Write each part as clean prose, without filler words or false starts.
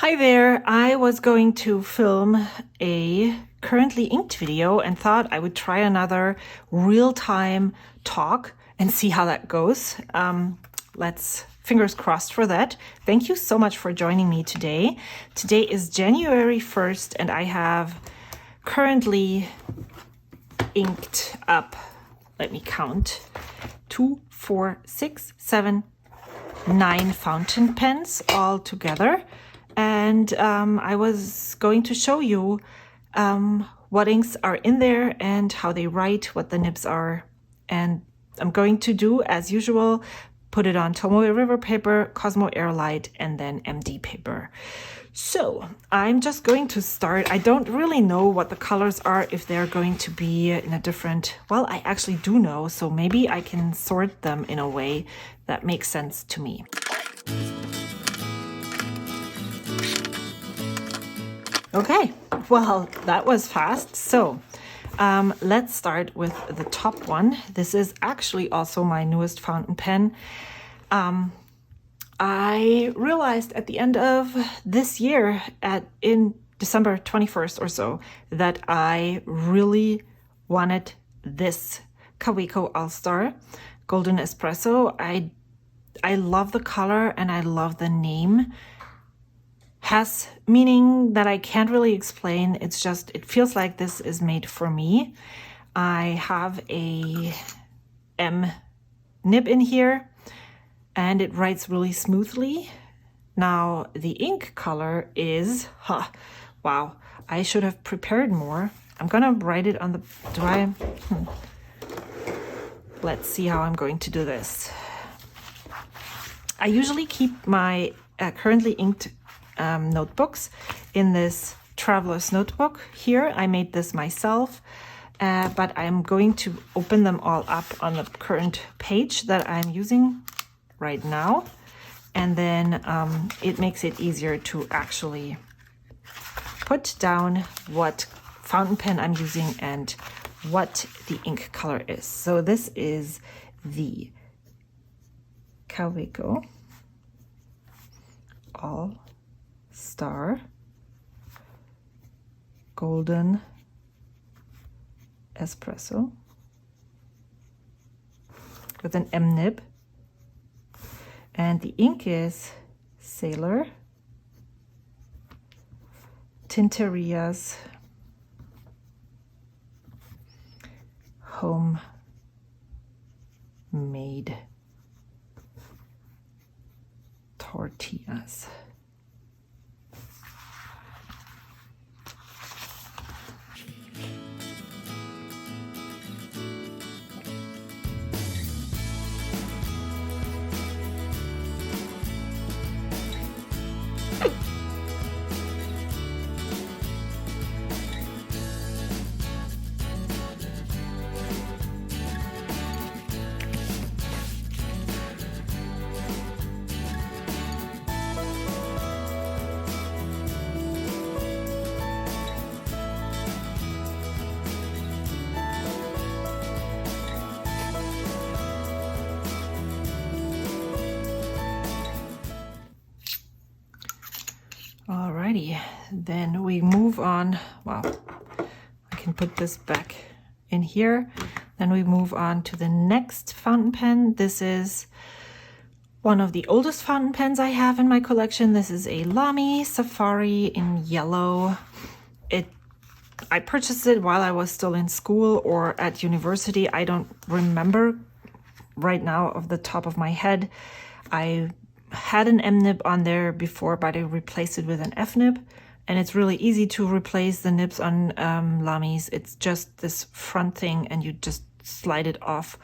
Hi there, I was going to film a currently inked video and thought I would try another real-time talk and see how that goes. Let's fingers crossed for that. Thank you so much for joining me today. Today is January 1st and I have currently inked up, let me count, 2, 4, 6, 7, 9 fountain pens all together. And I was going to show you what inks are in there and how they write, what the nibs are. And I'm going to do, as usual, put it on Tomoe river paper, Cosmo Airlight, and then MD paper. So I'm just going to start. I don't really know what the colors are, if they're going to be in a different, well, I actually do know, so maybe I can sort them in a way that makes sense to me. Okay, well, that was fast. So let's start with the top one. This is actually also my newest fountain pen. I realized at the end of this year, in December 21st or so, that I really wanted this Kaweco All-Star Golden Espresso. I love the color and I love the name. Has meaning that I can't really explain. It's just, it feels like this is made for me. I have a M nib in here and it writes really smoothly. Now the ink color is, wow, I should have prepared more. I'm gonna write it on the, Let's see how I'm going to do this. I usually keep my currently inked notebooks in this traveler's notebook here. I made this myself, but I'm going to open them all up on the current page that I'm using right now. And then it makes it easier to actually put down what fountain pen I'm using and what the ink color is. So this is the Kaweco All-Star Golden Espresso with an M nib, and the ink is Sailor Tinterias Homemade Tortillas. Alrighty, then we move on. Wow, I can put this back in here. Then we move on to the next fountain pen. This is one of the oldest fountain pens I have in my collection. This is a Lamy Safari in yellow. I purchased it while I was still in school or at university. I don't remember right now off the top of my head. I had an M nib on there before, but I replaced it with an F nib, and it's really easy to replace the nibs on Lamys. It's just this front thing and you just slide it off.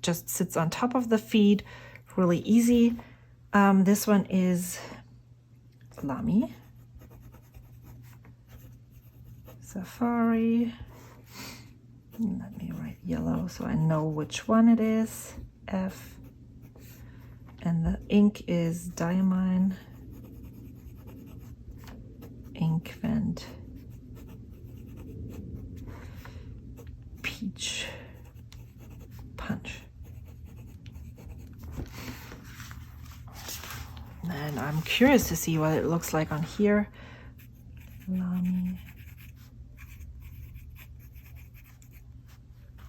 Just sits on top of the feed, really easy. This one is Lamy Safari. Let me write yellow so I know which one it is. F. And the ink is Diamine Inkvent Peach Punch. And I'm curious to see what it looks like on here. Lamy.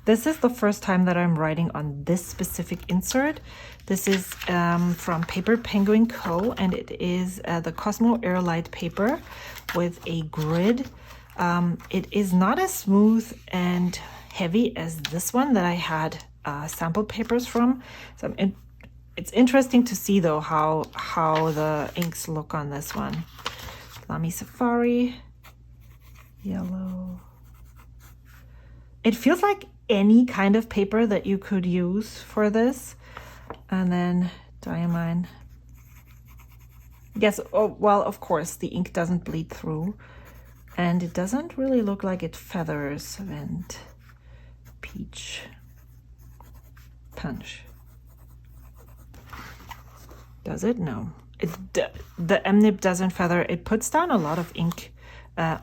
This is the first time that I'm writing on this specific insert. This is from Paper Penguin Co. and it is the Cosmo Airlight paper with a grid. It is not as smooth and heavy as this one that I had sample papers from. So it's interesting to see though how the inks look on this one. Lamy Safari, yellow. It feels like any kind of paper that you could use for this. And then Diamine. Yes, oh, well, of course, the ink doesn't bleed through. And it doesn't really look like it feathers. And peach. Punch. Does it? No. The M-nib doesn't feather. It puts down a lot of ink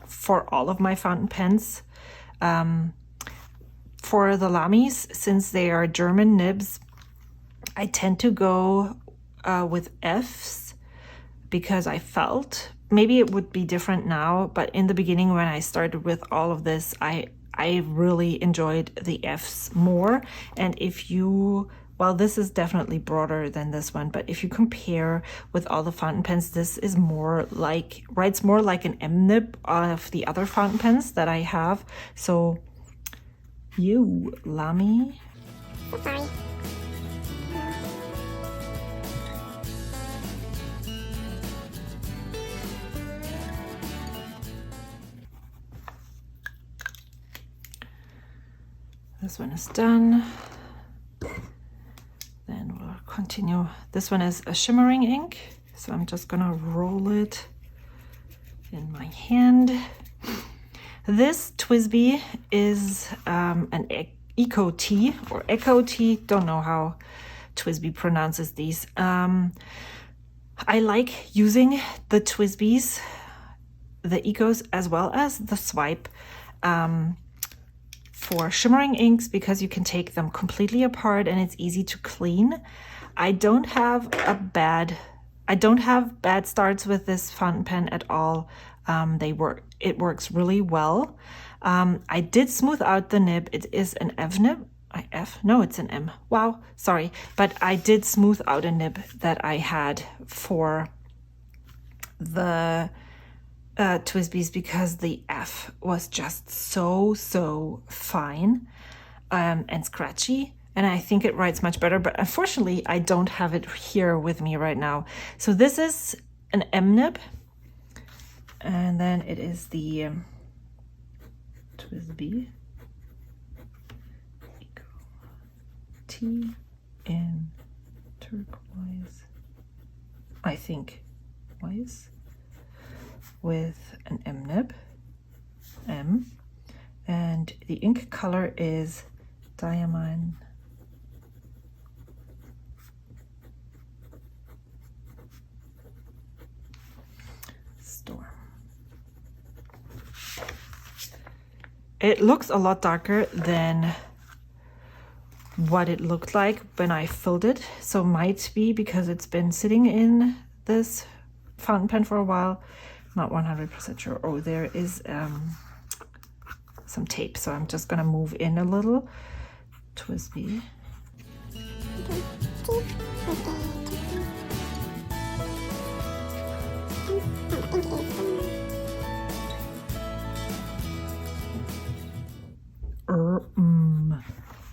for all of my fountain pens. For the Lamys, since they are German nibs, I tend to go with Fs because I felt, maybe it would be different now, but in the beginning when I started with all of this, I really enjoyed the Fs more. And if you, well, this is definitely broader than this one, but if you compare with all the fountain pens, this is more like, writes more like an M nib of the other fountain pens that I have. So you, Lamy. I'm sorry. This one is done. Then we'll continue. This one is a shimmering ink, so I'm just gonna roll it in my hand. This TWSBI is an Eco Tea or Eco Tea. Don't know how TWSBI pronounces these. I like using the TWSBIs, the Ecos, as well as the Swipe for shimmering inks because you can take them completely apart and it's easy to clean. I don't have bad starts with this fountain pen at all. It works really well. I did smooth out the nib. It is an F nib. No, it's an M. Wow, sorry. But I did smooth out a nib that I had for the TWSBIs because the F was just so fine and scratchy. And I think it writes much better, but unfortunately I don't have it here with me right now. So this is an M nib. And then it is the TWSBI Eco Tea in turquoise, I think, wise, with an M nib, M, and the ink color is Diamine. Storm. It looks a lot darker than what it looked like when I filled it, so might be because it's been sitting in this fountain pen for a while. Not 100% sure. Oh, there is some tape, so I'm just gonna move in a little. TWSBI.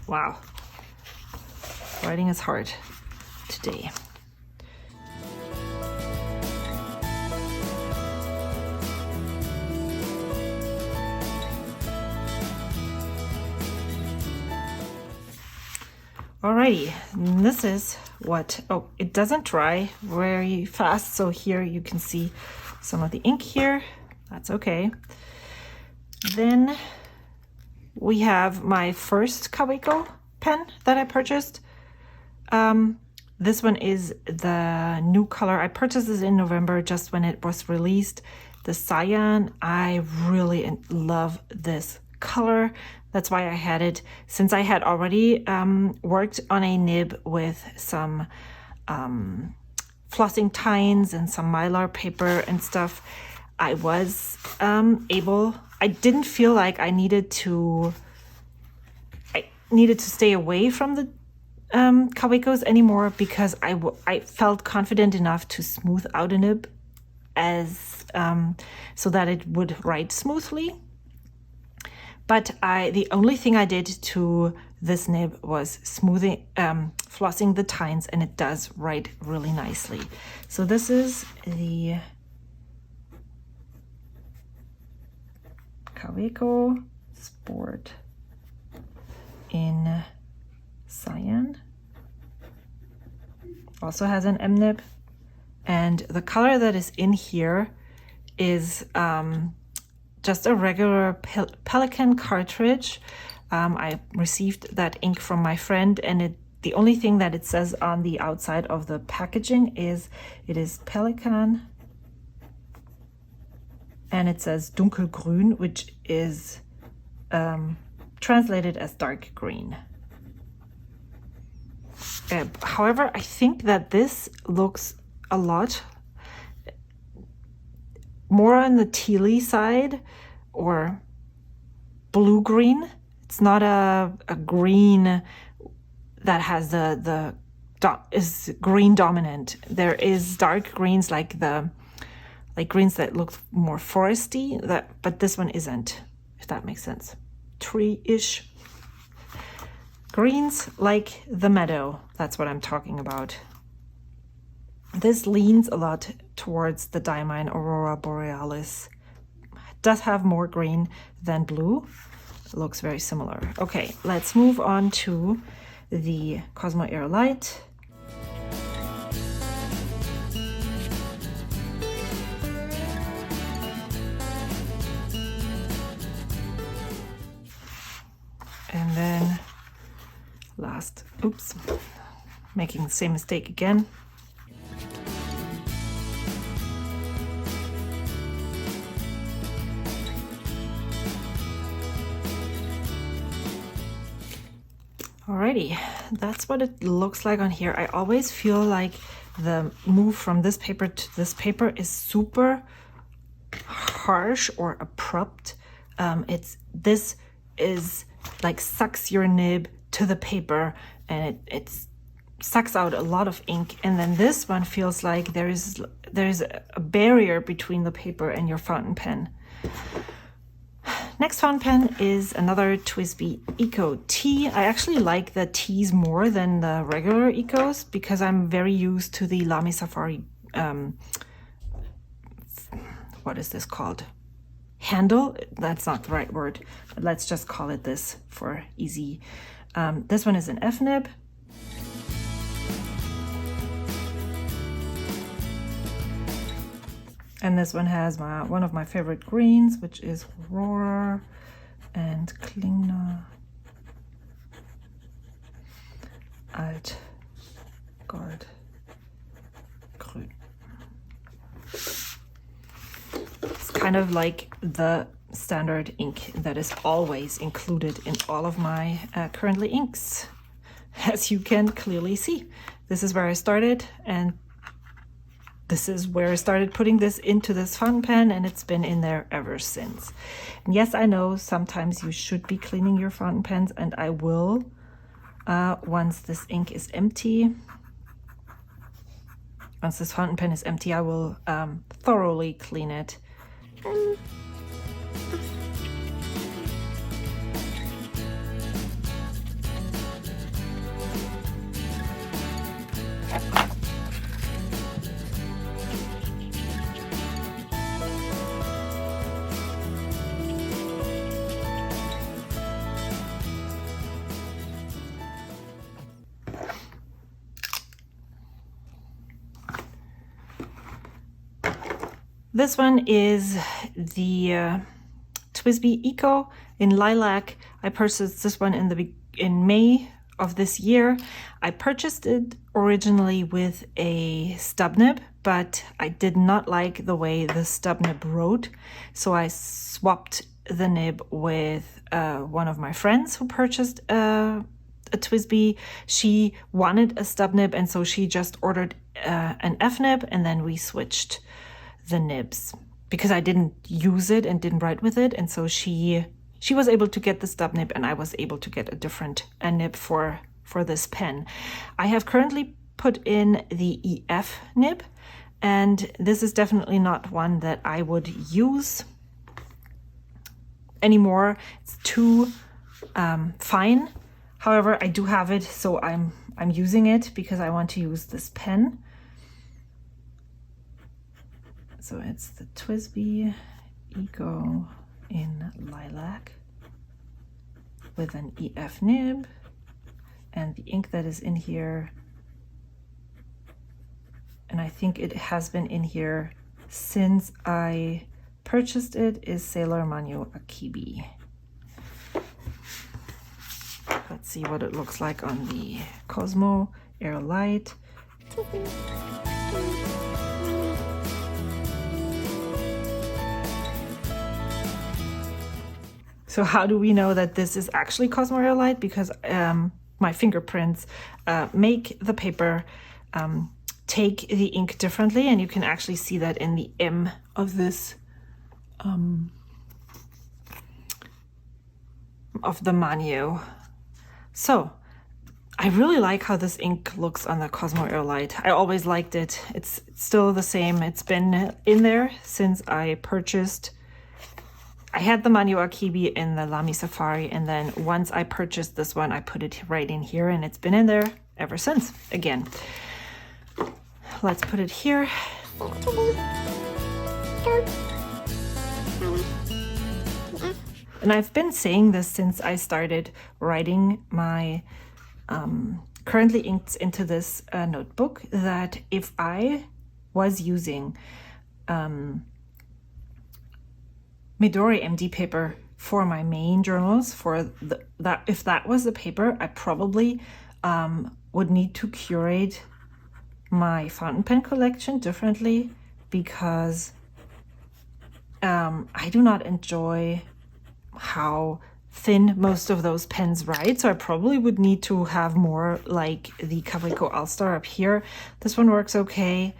Wow, writing is hard today. Alrighty, this is what, oh, it doesn't dry very fast, so here you can see some of the ink here. That's okay. Then we have my first Kaweco pen that I purchased. This one is the new color. I purchased this in November just when it was released. The cyan, I really love this color. That's why I had it, since I had already worked on a nib with some flossing tines and some mylar paper and stuff, I was I didn't feel like I needed to stay away from the Kawecos anymore, because I felt confident enough to smooth out a nib as so that it would write smoothly. But the only thing I did to this nib was flossing the tines, and it does write really nicely. So this is the Kaweco Sport in cyan. Also has an M nib, and the color that is in here is just a regular Pelikan cartridge. I received that ink from my friend, and the only thing that it says on the outside of the packaging is it is Pelikan, and it says Dunkelgrün, which is translated as dark green. However, I think that this looks a lot more on the tealy side, or blue-green. It's not a green that has is green dominant. There is dark greens like greens that look more foresty, but this one isn't, if that makes sense. Tree-ish. Greens like the meadow, that's what I'm talking about. This leans a lot towards the Diamine Aurora Borealis. It does have more green than blue. It looks very similar. Okay, let's move on to the Cosmo Air Light. And then last, oops, making the same mistake again. Alrighty, that's what it looks like on here. I always feel like the move from this paper to this paper is super harsh or abrupt. This is like sucks your nib to the paper, and it sucks out a lot of ink. And then this one feels like there's a barrier between the paper and your fountain pen. Next fountain pen is another TWSBI Eco T. I actually like the T's more than the regular Ecos, because I'm very used to the Lamy Safari, what is this called? Handle? That's not the right word, but let's just call it this for easy. This one is an F nib. And this one has one of my favorite greens, which is Rohrer and Klingner. Altgoldgrün. It's kind of like the standard ink that is always included in all of my currently inks. As you can clearly see, this is where I started, and this is where I started putting this into this fountain pen, and it's been in there ever since. And yes, I know sometimes you should be cleaning your fountain pens, and I will once this ink is empty. Once this fountain pen is empty, I will thoroughly clean it. This one is the TWSBI Eco in lilac. I purchased this one in May of this year. I purchased it originally with a stub nib, but I did not like the way the stub nib wrote, so I swapped the nib with one of my friends who purchased a TWSBI. She wanted a stub nib, and so she just ordered an F nib, and then we switched the nibs because I didn't use it and didn't write with it, and so she was able to get the stub nib and I was able to get a different nib for this pen. I have currently put in the EF nib, and this is definitely not one that I would use anymore. It's too fine. However, I do have it, so I'm using it because I want to use this pen. So it's the TWSBI Eco in lilac with an EF nib, and the ink that is in here, and I think it has been in here since I purchased it, is Sailor Manyo Akebi. Let's see what it looks like on the Cosmo Air Light. So how do we know that this is actually Cosmo Air Light? Because my fingerprints make the paper take the ink differently, and you can actually see that in the M of this of the Manyo. So I really like how this ink looks on the Cosmo Air Light. I always liked it. It's still the same. It's been in there since I purchased. I had the Manyo Akebi in the Lamy Safari, and then once I purchased this one, I put it right in here, and it's been in there ever since. Again, let's put it here. And I've been saying this since I started writing my currently inked into this notebook, that if I was using Midori MD paper for my main journals, if that was the paper, I probably would need to curate my fountain pen collection differently, because I do not enjoy how thin most of those pens write, so I probably would need to have more like the Kaweco All-Star up here. This one works okay,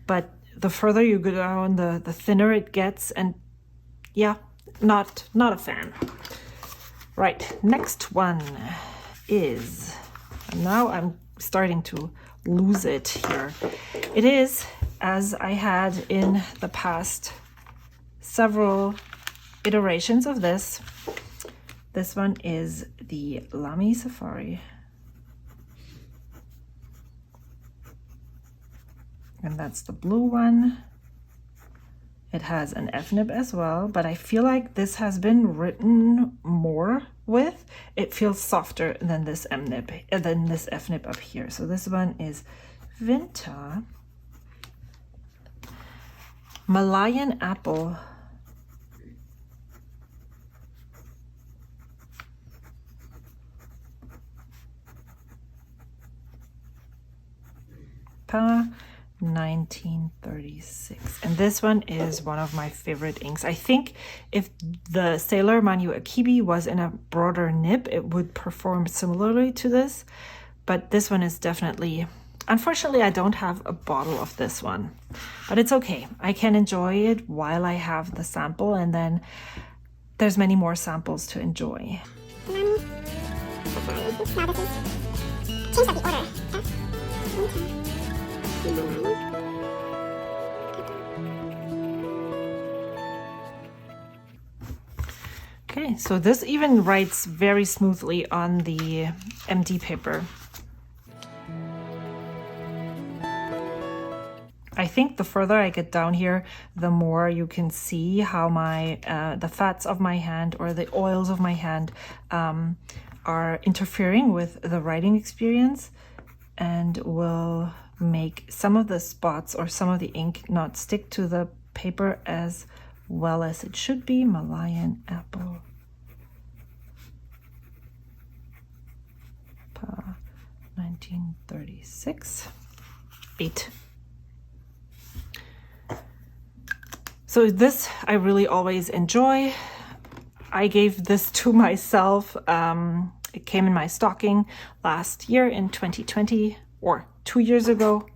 but the further you go down, the thinner it gets, and yeah, not a fan. Right, next one is, now I'm starting to lose it here. It is, as I had in the past several iterations of this one is the Lamy Safari. And that's the blue one. It has an F nib as well, but I feel like this has been written more with. It feels softer than this M nib, than this F nib up here. So this one is Vinta Malayan Apple. Pa 1936, and this one is one of my favorite inks. I think if the Sailor Manyo Akebi was in a broader nib, it would perform similarly to this, but this one is definitely, unfortunately I don't have a bottle of this one, but it's okay. I can enjoy it while I have the sample, and then there's many more samples to enjoy. Okay, so this even writes very smoothly on the MD paper. I think the further I get down here, the more you can see how my the fats of my hand or the oils of my hand are interfering with the writing experience, and will make some of the spots or some of the ink not stick to the paper as well as it should be. Malayan Apple. 1936. 8. So this I really always enjoy. I gave this to myself. It came in my stocking last year in 2020, or 2 years ago.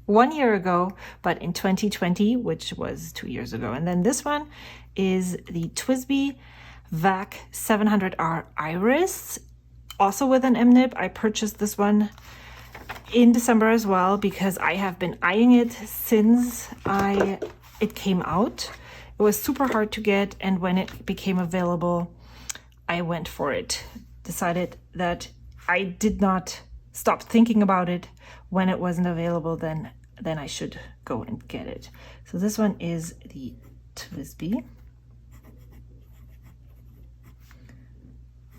1 year ago, but in 2020, which was 2 years ago. And then this one is the TWSBI VAC 700R Iris, also with an M nib. I purchased this one in December as well because I have been eyeing it since it came out. It was super hard to get, and when it became available, I went for it. Decided that I did not stop thinking about it when it wasn't available, then I should go and get it. So this one is the TWSBI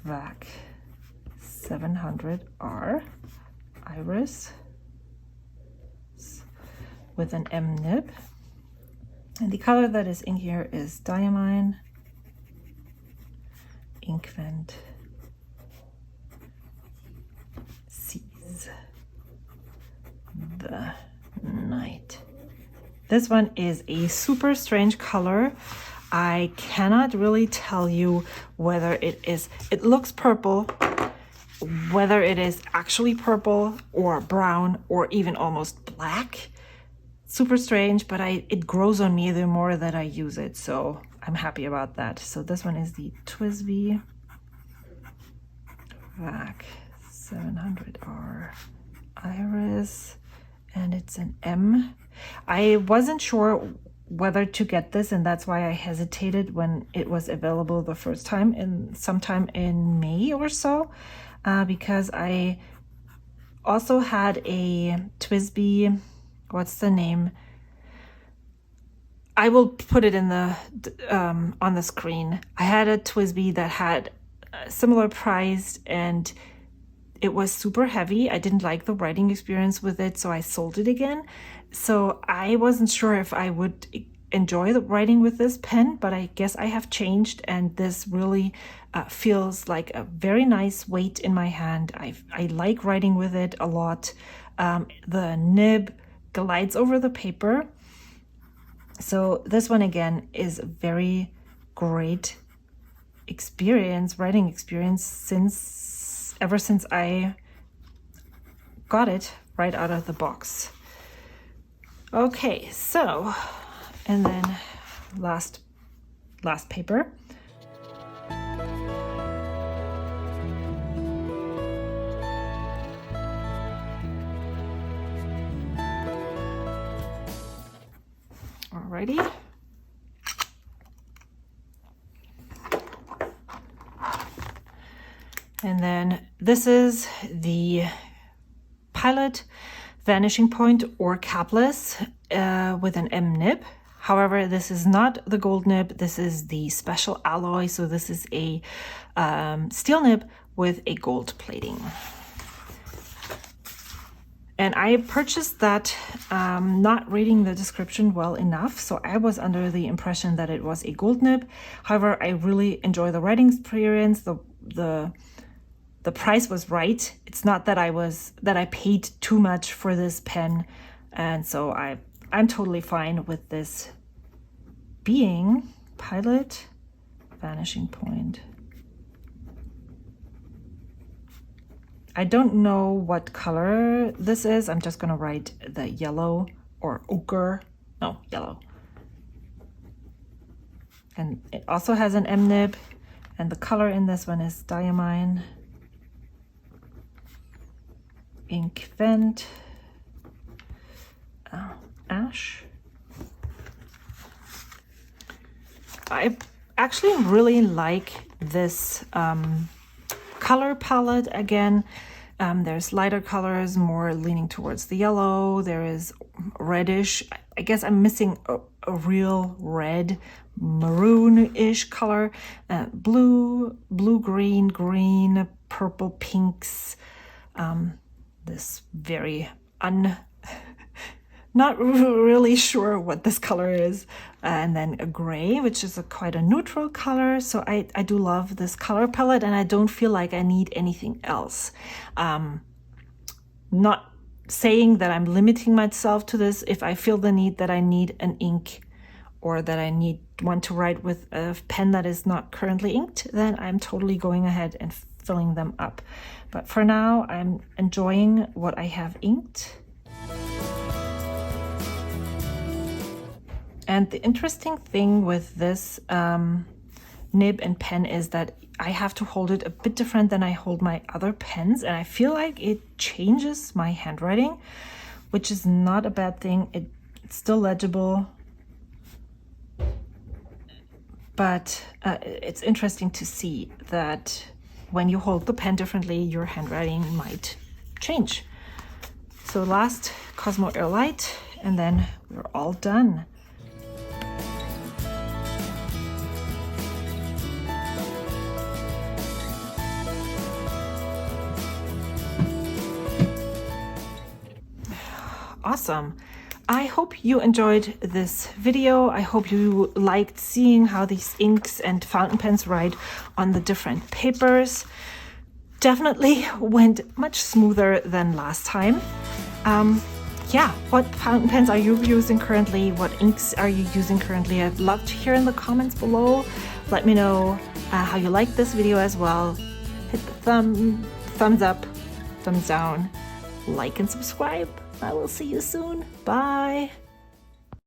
VAC 700R Iris with an M nib. And the color that is in here is Diamine, Inkvent, Seas the Night. This one is a super strange color. I cannot really tell you whether it looks purple, whether it is actually purple or brown or even almost black. Super strange, but it grows on me the more that I use it, so I'm happy about that. So this one is the TWSBI VAC 700R Iris, and it's an M. I wasn't sure whether to get this, and that's why I hesitated when it was available the first time, sometime in May or so, because I also had a TWSBI. What's the name? I will put it in the on the screen. I had a TWSBI that had a similar price, and it was super heavy. I didn't like the writing experience with it, so I sold it again. So I wasn't sure if I would enjoy the writing with this pen, but I guess I have changed, and this really feels like a very nice weight in my hand. I like writing with it a lot. The nib glides over the paper. So this one again is a very great experience, writing experience, ever since I got it right out of the box. Okay, so, and then last paper. Alrighty. And then this is the Pilot Vanishing Point or capless with an M nib. However, this is not the gold nib. This is the special alloy. So this is a steel nib with a gold plating. And I purchased that not reading the description well enough, so I was under the impression that it was a gold nib. However, I really enjoy the writing experience. The price was right. It's not that I paid too much for this pen, and so I'm totally fine with this being Pilot Vanishing Point. I don't know what color this is. I'm just gonna write the yellow or ochre. No, yellow. And it also has an M nib, and the color in this one is Diamine, Inkvent, Ash. I actually really like this color palette. Again, there's lighter colors, more leaning towards the yellow. There is reddish. I guess I'm missing a real red, maroon-ish color. Blue, green, purple, pinks. This very not really sure what this color is. And then a gray, which is quite a neutral color. So I do love this color palette, and I don't feel like I need anything else. Not saying that I'm limiting myself to this. If I feel the need that I need an ink, or that I want to write with a pen that is not currently inked, then I'm totally going ahead and filling them up. But for now, I'm enjoying what I have inked. And the interesting thing with this nib and pen is that I have to hold it a bit different than I hold my other pens, and I feel like it changes my handwriting, which is not a bad thing. It's still legible, but it's interesting to see that when you hold the pen differently, your handwriting might change. So last Cosmo Airlight, and then we're all done. Awesome. I hope you enjoyed this video. I hope you liked seeing how these inks and fountain pens write on the different papers. Definitely went much smoother than last time. Yeah, what fountain pens are you using currently? What inks are you using currently? I'd love to hear in the comments below. Let me know how you like this video as well. Hit the thumbs up, thumbs down, like and subscribe. I will see you soon. Bye.